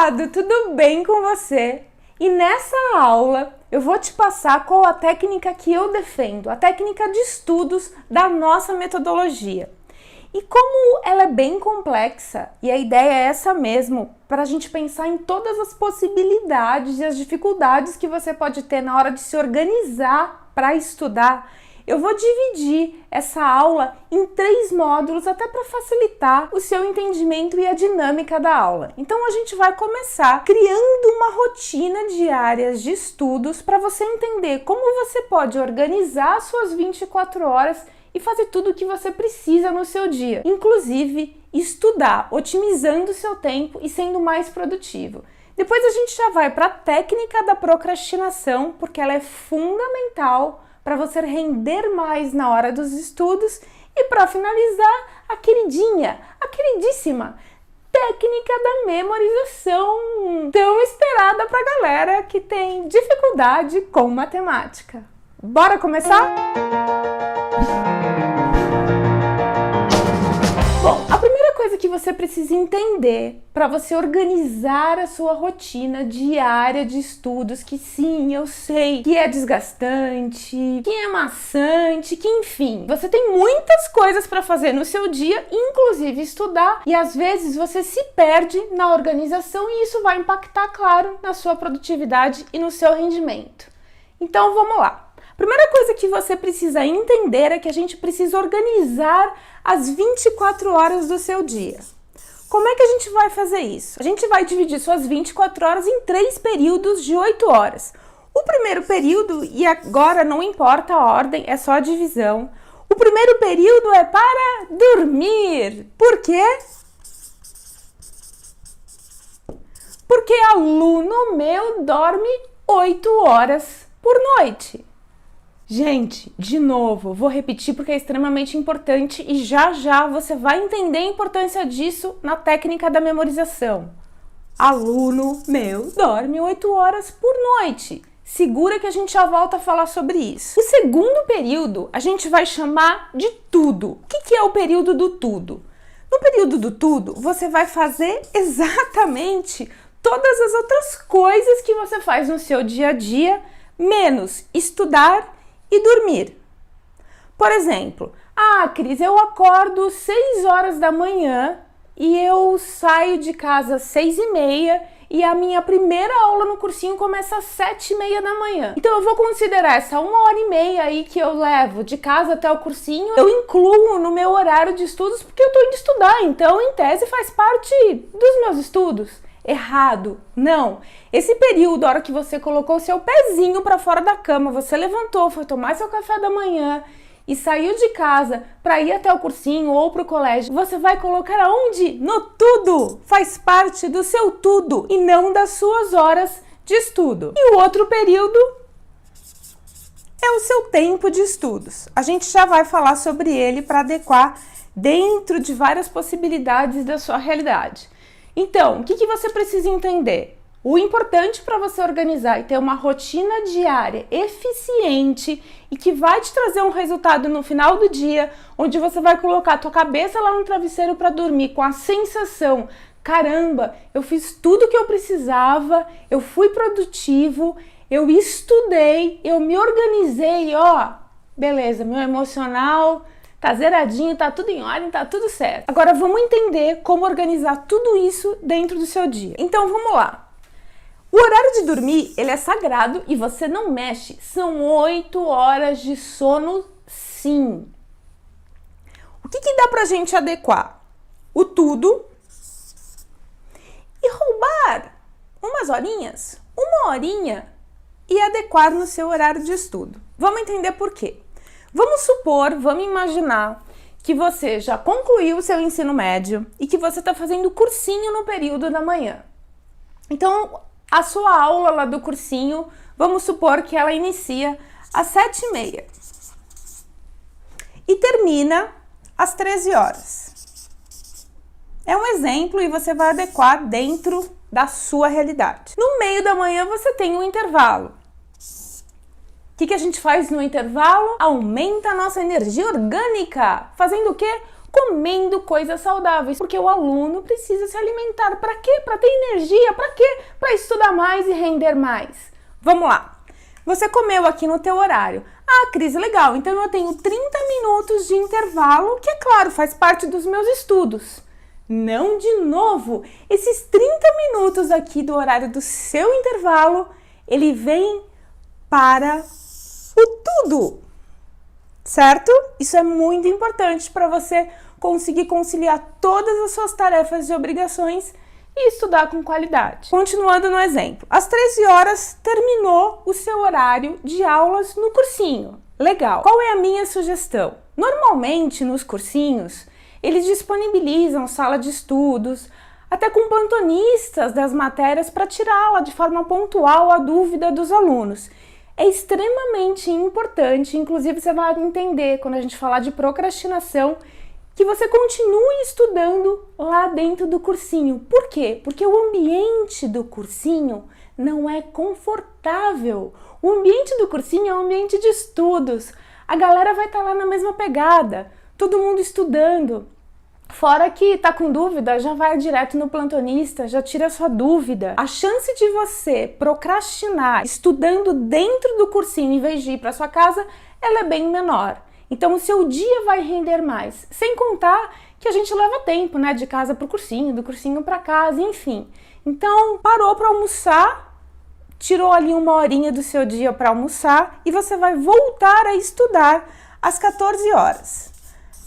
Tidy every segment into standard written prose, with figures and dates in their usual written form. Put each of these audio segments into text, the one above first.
prezado, tudo bem com você? E nessa aula eu vou te passar qual a técnica que eu defendo, a técnica de estudos da nossa metodologia. E como ela é bem complexa, e a ideia é essa mesmo, para a gente pensar em todas as possibilidades e as dificuldades que você pode ter na hora de se organizar para estudar, eu vou dividir essa aula em 3 módulos até para facilitar o seu entendimento e a dinâmica da aula. Então a gente vai começar criando uma rotina diária de estudos para você entender como você pode organizar suas 24 horas e fazer tudo o que você precisa no seu dia, inclusive estudar, otimizando o seu tempo e sendo mais produtivo. Depois a gente já vai para a técnica da procrastinação, porque ela é fundamental para você render mais na hora dos estudos. E para finalizar, a queridíssima técnica da memorização, tão esperada para a galera que tem dificuldade com matemática. Bora começar? Bom, a primeira coisa que você precisa entender para você organizar a sua rotina diária de estudos, que sim, eu sei que é desgastante, que é maçante, que enfim, você tem muitas coisas para fazer no seu dia, inclusive estudar, e às vezes você se perde na organização e isso vai impactar, claro, na sua produtividade e no seu rendimento. Então vamos lá. Primeira coisa que você precisa entender é que a gente precisa organizar as 24 horas do seu dia. Como é que a gente vai fazer isso? A gente vai dividir suas 24 horas em 3 períodos de 8 horas. O primeiro período, e agora não importa a ordem, é só a divisão. O primeiro período é para dormir. Por quê? Porque aluno meu dorme 8 horas por noite. Gente, de novo, vou repetir porque é extremamente importante e já já você vai entender a importância disso na técnica da memorização. Aluno meu dorme 8 horas por noite. Segura que a gente já volta a falar sobre isso. O segundo período a gente vai chamar de tudo. O que é o período do tudo? No período do tudo, você vai fazer exatamente todas as outras coisas que você faz no seu dia a dia, menos estudar e dormir. Por exemplo, Cris, eu acordo 6 horas da manhã e eu saio de casa às 6h30 e a minha primeira aula no cursinho começa às 7h30 da manhã. Então eu vou considerar essa 1h30 aí que eu levo de casa até o cursinho, eu incluo no meu horário de estudos porque eu tô indo estudar, então em tese faz parte dos meus estudos. Errado, não. Esse período, a hora que você colocou o seu pezinho para fora da cama, você levantou, foi tomar seu café da manhã e saiu de casa para ir até o cursinho ou para o colégio, você vai colocar aonde? No tudo! Faz parte do seu tudo e não das suas horas de estudo. E o outro período é o seu tempo de estudos. A gente já vai falar sobre ele para adequar dentro de várias possibilidades da sua realidade. Então, o que você precisa entender? O importante para você organizar e ter uma rotina diária eficiente e que vai te trazer um resultado no final do dia, onde você vai colocar a tua cabeça lá no travesseiro para dormir com a sensação, caramba, eu fiz tudo o que eu precisava, eu fui produtivo, eu estudei, eu me organizei, beleza, meu emocional tá zeradinho, tá tudo em ordem, tá tudo certo. Agora vamos entender como organizar tudo isso dentro do seu dia. Então vamos lá. O horário de dormir, ele é sagrado e você não mexe. São 8 horas de sono, sim. O que dá pra gente adequar? O tudo e roubar umas horinhas, 1 horinha e adequar no seu horário de estudo. Vamos entender por quê. Vamos imaginar que você já concluiu o seu ensino médio e que você está fazendo cursinho no período da manhã. Então, a sua aula lá do cursinho, vamos supor que ela inicia às 7h30 e termina às 13 horas. É um exemplo e você vai adequar dentro da sua realidade. No meio da manhã você tem um intervalo. O que a gente faz no intervalo? Aumenta a nossa energia orgânica. Fazendo o quê? comendo coisas saudáveis, porque o aluno precisa se alimentar para quê? Para ter energia, para quê? Para estudar mais e render mais. Vamos lá. Você comeu aqui no teu horário. Ah, Cris, legal. Então eu tenho 30 minutos de intervalo, que é claro, faz parte dos meus estudos. Não de novo. Esses 30 minutos aqui do horário do seu intervalo, ele vem para o tudo. Certo? Isso é muito importante para você conseguir conciliar todas as suas tarefas e obrigações e estudar com qualidade. Continuando no exemplo, às 13 horas terminou o seu horário de aulas no cursinho. Legal. Qual é a minha sugestão? Normalmente nos cursinhos, eles disponibilizam sala de estudos, até com plantonistas das matérias para tirá-la de forma pontual a dúvida dos alunos. É extremamente importante, inclusive você vai entender quando a gente falar de procrastinação, que você continue estudando lá dentro do cursinho. Por quê? Porque o ambiente do cursinho não é confortável. O ambiente do cursinho é um ambiente de estudos. A galera vai estar lá na mesma pegada, todo mundo estudando. Fora que tá com dúvida, já vai direto no plantonista, já tira a sua dúvida. A chance de você procrastinar estudando dentro do cursinho em vez de ir para sua casa, ela é bem menor. Então o seu dia vai render mais. Sem contar que a gente leva tempo, né, de casa pro cursinho, do cursinho para casa, enfim. Então parou para almoçar, tirou ali uma horinha do seu dia para almoçar e você vai voltar a estudar às 14 horas.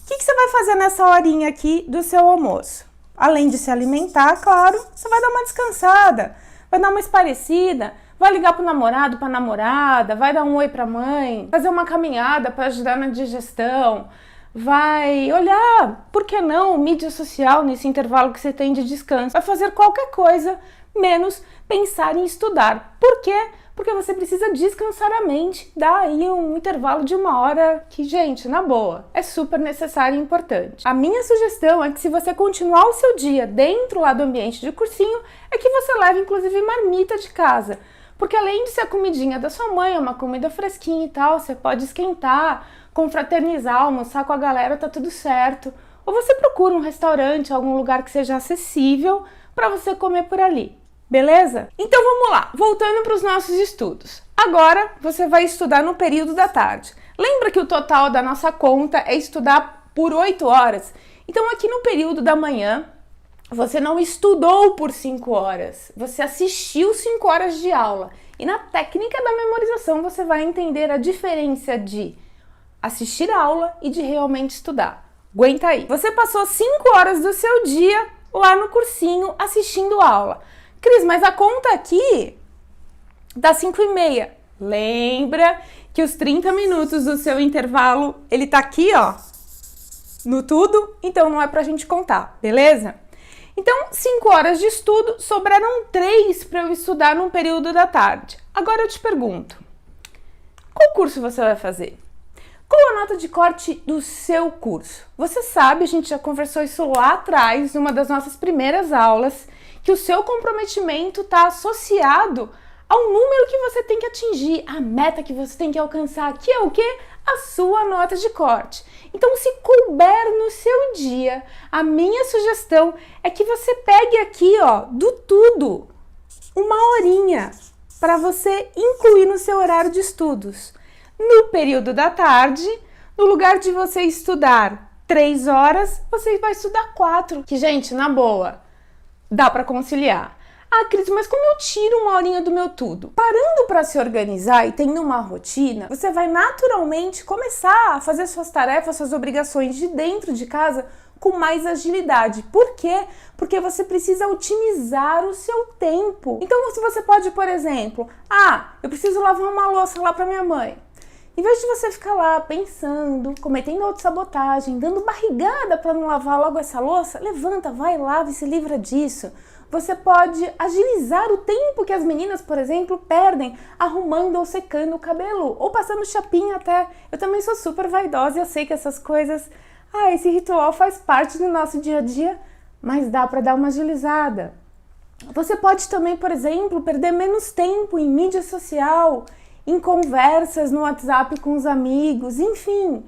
O que você vai fazer nessa horinha aqui do seu almoço? Além de se alimentar, claro, você vai dar uma descansada, vai dar uma esparecida, vai ligar pro namorado, pra namorada, vai dar um oi pra mãe, fazer uma caminhada para ajudar na digestão, vai olhar, por que não, mídia social nesse intervalo que você tem de descanso, vai fazer qualquer coisa, menos pensar em estudar. Por quê? Porque você precisa descansar a mente, dar aí um intervalo de 1 hora que, gente, na boa, é super necessário e importante. A minha sugestão é que se você continuar o seu dia dentro lá do ambiente de cursinho, é que você leve inclusive marmita de casa. Porque além de ser a comidinha da sua mãe, é uma comida fresquinha e tal, você pode esquentar, confraternizar, almoçar com a galera, tá tudo certo. Ou você procura um restaurante, algum lugar que seja acessível para você comer por ali. Beleza? Então vamos lá, voltando para os nossos estudos. Agora você vai estudar no período da tarde. Lembra que o total da nossa conta é estudar por 8 horas? Então aqui no período da manhã, você não estudou por 5 horas, você assistiu 5 horas de aula. E na técnica da memorização você vai entender a diferença de assistir a aula e de realmente estudar. Aguenta aí. Você passou 5 horas do seu dia lá no cursinho assistindo a aula. Cris, mas a conta aqui dá 5h30. Lembra que os 30 minutos do seu intervalo, ele tá aqui, ó, no tudo, então não é pra gente contar, beleza? Então, 5 horas de estudo, sobraram 3 para eu estudar no período da tarde. Agora eu te pergunto, qual curso você vai fazer? Qual a nota de corte do seu curso? Você sabe, a gente já conversou isso lá atrás, numa das nossas primeiras aulas, que o seu comprometimento está associado ao número que você tem que atingir, a meta que você tem que alcançar, que é o quê? A sua nota de corte. Então, se couber no seu dia, a minha sugestão é que você pegue aqui, ó, do tudo, 1 horinha para você incluir no seu horário de estudos. No período da tarde, no lugar de você estudar 3 horas, você vai estudar 4. Que, gente, na boa, dá para conciliar. Ah, Cris, mas como eu tiro 1 horinha do meu tudo? Parando para se organizar e tendo uma rotina, você vai naturalmente começar a fazer suas tarefas, suas obrigações de dentro de casa com mais agilidade. Por quê? Porque você precisa otimizar o seu tempo. Então, se você pode, por exemplo, eu preciso lavar uma louça lá para minha mãe. Em vez de você ficar lá pensando, cometendo autossabotagem, dando barrigada para não lavar logo essa louça, levanta, vai, lava e se livra disso. Você pode agilizar o tempo que as meninas, por exemplo, perdem arrumando ou secando o cabelo, ou passando chapinha até. Eu também sou super vaidosa e eu sei que essas coisas, esse ritual faz parte do nosso dia a dia, mas dá para dar uma agilizada. Você pode também, por exemplo, perder menos tempo em mídia social, em conversas no WhatsApp com os amigos, enfim.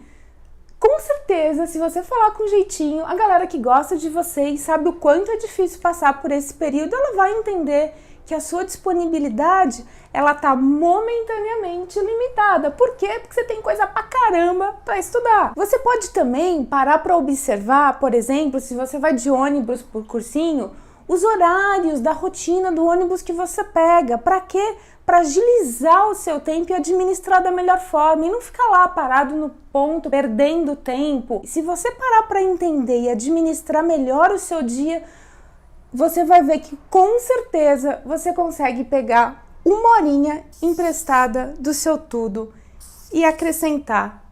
Com certeza, se você falar com jeitinho, a galera que gosta de você e sabe o quanto é difícil passar por esse período, ela vai entender que a sua disponibilidade, ela tá momentaneamente limitada. Por quê? Porque você tem coisa pra caramba pra estudar. Você pode também parar para observar, por exemplo, se você vai de ônibus por cursinho, os horários da rotina do ônibus que você pega. Pra quê? Para agilizar o seu tempo e administrar da melhor forma e não ficar lá parado no ponto, perdendo tempo. Se você parar para entender e administrar melhor o seu dia, você vai ver que com certeza você consegue pegar uma horinha emprestada do seu tudo e acrescentar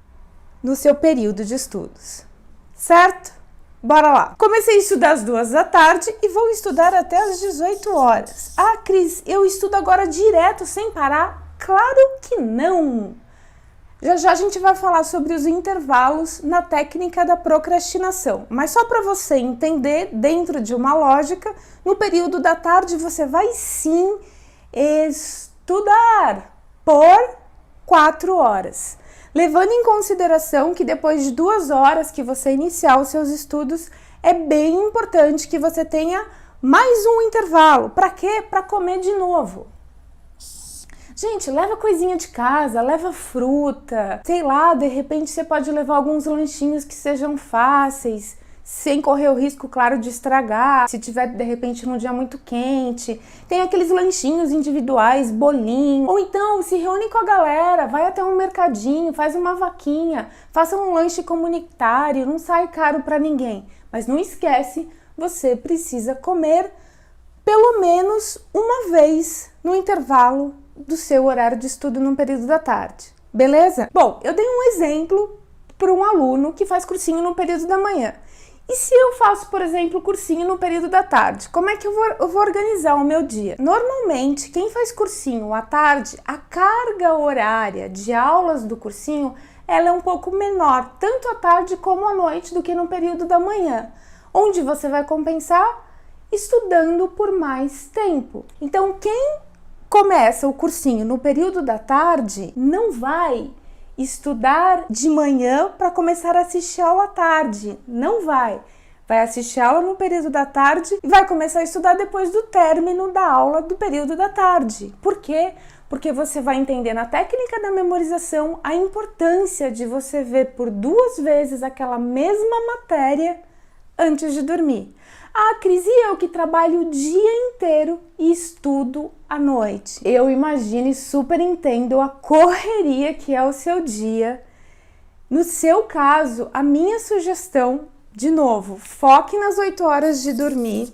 no seu período de estudos, certo? Bora lá! Comecei a estudar às 2 da tarde e vou estudar até às 18 horas. Ah, Cris, eu estudo agora direto, sem parar? Claro que não! Já já a gente vai falar sobre os intervalos na técnica da procrastinação. Mas só para você entender, dentro de uma lógica, no período da tarde você vai sim estudar por 4 horas. Levando em consideração que depois de 2 horas que você iniciar os seus estudos, é bem importante que você tenha mais um intervalo. Para quê? Para comer de novo. Gente, leva coisinha de casa, leva fruta, sei lá, de repente você pode levar alguns lanchinhos que sejam fáceis, sem correr o risco, claro, de estragar, se tiver, de repente, num dia muito quente. Tem aqueles lanchinhos individuais, bolinho, ou então se reúne com a galera, vai até um mercadinho, faz uma vaquinha, faça um lanche comunitário, não sai caro para ninguém. Mas não esquece, você precisa comer pelo menos uma vez no intervalo do seu horário de estudo no período da tarde, beleza? Bom, eu dei um exemplo para um aluno que faz cursinho no período da manhã. E se eu faço, por exemplo, cursinho no período da tarde, como é que eu vou organizar o meu dia? Normalmente, quem faz cursinho à tarde, a carga horária de aulas do cursinho, ela é um pouco menor, tanto à tarde como à noite, do que no período da manhã, onde você vai compensar estudando por mais tempo. Então, quem começa o cursinho no período da tarde não vai estudar de manhã para começar a assistir aula à tarde. Não vai. Vai assistir aula no período da tarde e vai começar a estudar depois do término da aula do período da tarde. Por quê? Porque você vai entender na técnica da memorização a importância de você ver por 2 vezes aquela mesma matéria antes de dormir. Ah, Cris, e eu que trabalho o dia inteiro e estudo à noite? Eu imagino e super entendo a correria que é o seu dia. No seu caso, a minha sugestão, de novo, foque nas 8 horas de dormir,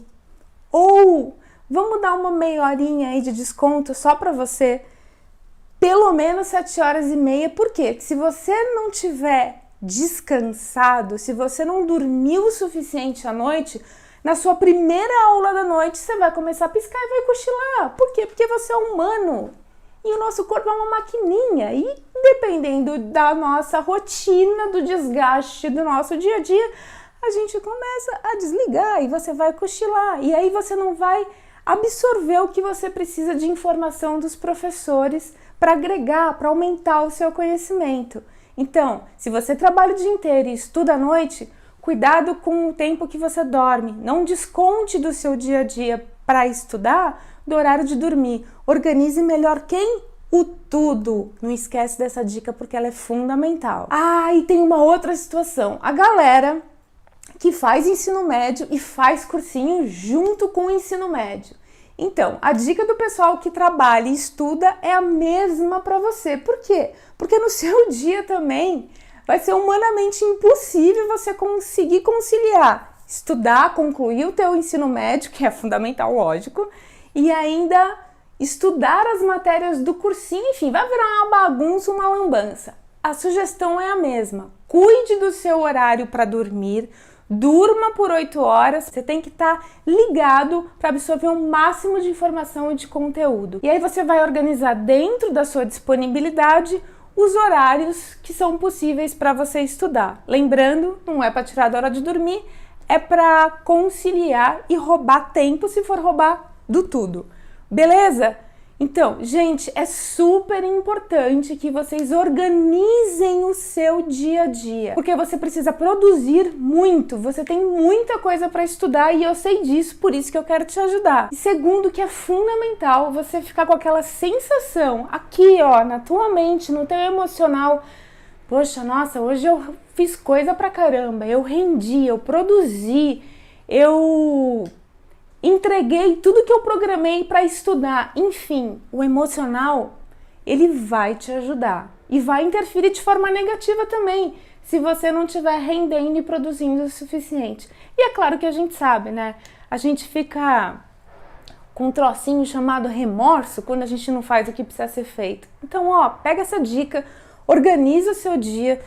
ou vamos dar uma meia horinha aí de desconto só para você, pelo menos 7 horas e meia. Por quê? Se você não tiver descansado, se você não dormiu o suficiente à noite, na sua primeira aula da noite, você vai começar a piscar e vai cochilar. Por quê? Porque você é humano e o nosso corpo é uma maquininha. E dependendo da nossa rotina, do desgaste do nosso dia a dia, a gente começa a desligar e você vai cochilar. E aí você não vai absorver o que você precisa de informação dos professores para agregar, para aumentar o seu conhecimento. Então, se você trabalha o dia inteiro e estuda à noite, cuidado com o tempo que você dorme. Não desconte do seu dia a dia para estudar do horário de dormir. Organize melhor quem? O tudo. Não esquece dessa dica porque ela é fundamental. Ah, e tem uma outra situação. A galera que faz ensino médio e faz cursinho junto com o ensino médio. Então, a dica do pessoal que trabalha e estuda é a mesma para você. Por quê? Porque no seu dia também vai ser humanamente impossível você conseguir conciliar, estudar, concluir o teu ensino médio, que é fundamental, lógico, e ainda estudar as matérias do cursinho. Enfim, vai virar uma bagunça, uma lambança. A sugestão é a mesma. Cuide do seu horário para dormir, durma por 8 horas, você tem que estar ligado para absorver o máximo de informação e de conteúdo. E aí você vai organizar dentro da sua disponibilidade os horários que são possíveis para você estudar. Lembrando, não é para tirar da hora de dormir, é para conciliar e roubar tempo se for roubar do tudo. Beleza? Então, gente, é super importante que vocês organizem o seu dia a dia, porque você precisa produzir muito, você tem muita coisa para estudar e eu sei disso, por isso que eu quero te ajudar. E segundo, que é fundamental você ficar com aquela sensação aqui, ó, na tua mente, no teu emocional, poxa, nossa, hoje eu fiz coisa pra caramba, eu rendi, eu produzi, eu entreguei tudo que eu programei para estudar. Enfim, o emocional, ele vai te ajudar e vai interferir de forma negativa também, se você não estiver rendendo e produzindo o suficiente. E é claro que a gente sabe, né? A gente fica com um trocinho chamado remorso quando a gente não faz o que precisa ser feito. Então, ó, pega essa dica, organiza o seu dia,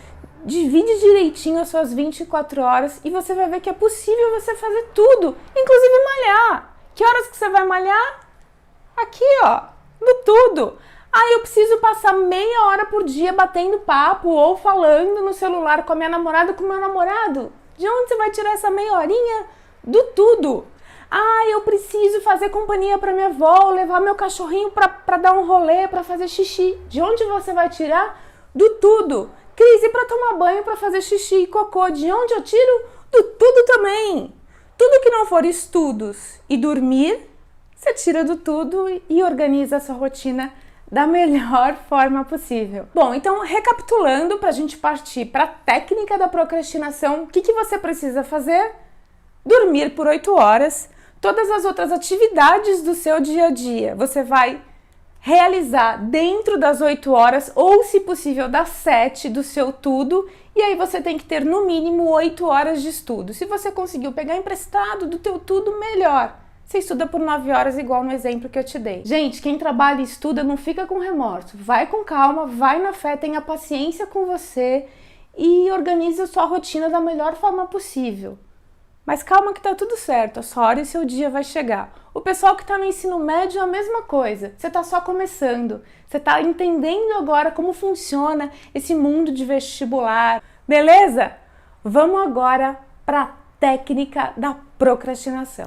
divide direitinho as suas 24 horas e você vai ver que é possível você fazer tudo, inclusive malhar. Que horas que você vai malhar? Aqui, ó, no tudo. Ah, eu preciso passar meia hora por dia batendo papo ou falando no celular com a minha namorada, com o meu namorado. De onde você vai tirar essa meia horinha? Do tudo. Ah, eu preciso fazer companhia para minha avó, levar meu cachorrinho para dar um rolê, para fazer xixi. De onde você vai tirar? Do tudo. Cris, e para tomar banho, para fazer xixi e cocô, de onde eu tiro? Do tudo também. Tudo que não for estudos e dormir, você tira do tudo e organiza a sua rotina da melhor forma possível. Bom, então recapitulando para a gente partir para a técnica da procrastinação, o que você precisa fazer? Dormir por 8 horas. Todas as outras atividades do seu dia a dia você vai realizar dentro das 8 horas ou, se possível, das 7 do seu tudo, e aí você tem que ter no mínimo 8 horas de estudo. Se você conseguiu pegar emprestado do teu tudo, melhor. Você estuda por 9 horas, igual no exemplo que eu te dei. Gente, quem trabalha e estuda não fica com remorso. Vai com calma, vai na fé, tenha paciência com você e organize a sua rotina da melhor forma possível. Mas calma que tá tudo certo, a sua hora e seu dia vai chegar. O pessoal que tá no ensino médio é a mesma coisa. Você tá só começando. Você tá entendendo agora como funciona esse mundo de vestibular. Beleza? Vamos agora para a técnica da procrastinação.